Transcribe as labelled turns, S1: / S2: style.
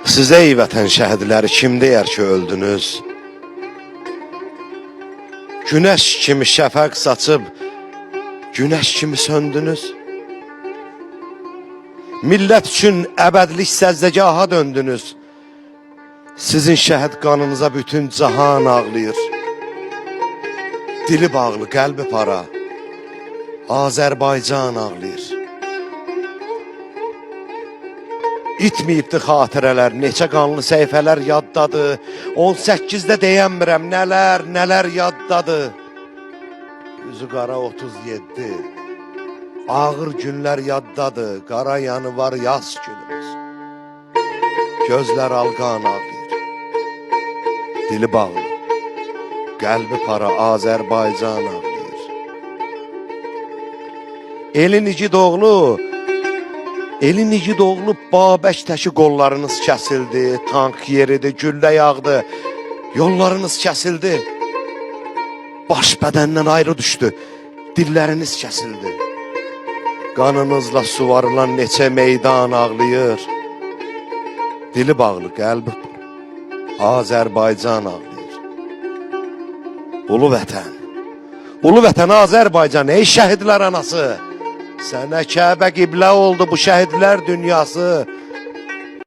S1: Siz ey vətən şəhidləri kim deyər ki öldünüz? Günəş kimi şəfəq saçıb, günəş kimi söndünüz. Millət üçün əbədlik səzdəgaha döndünüz. Sizin şəhid qanınıza bütün cahan ağlayır. Dili bağlı, qəlbi para, Azərbaycan ağlayır. İtməyibdi xatirələr, neçə qanlı səhifələr yaddadır. 18-də deyəmirəm, nələr yaddadır. Üzü qara 37, ağır günlər yaddadır. Qara yanı var yaz günümüz. Gözlər alqan ağlayır. Dili bağlı, qəlbi para, Azərbaycan ağlayır. Elin igid oğlu, Babək təki qollarınız kəsildi, tank yeridi, güllə yağdı, yollarınız kəsildi. Baş bədəndən ayrı düşdü, dilləriniz kəsildi. Qanınızla suvarılan neçə meydan ağlayır. Dili bağlı, qəlbi Azərbaycan ağlayır. Ulu vətən Azərbaycan, ey şəhidlər anası. Sənə Kəbə qiblə oldu bu şəhidlər dünyası.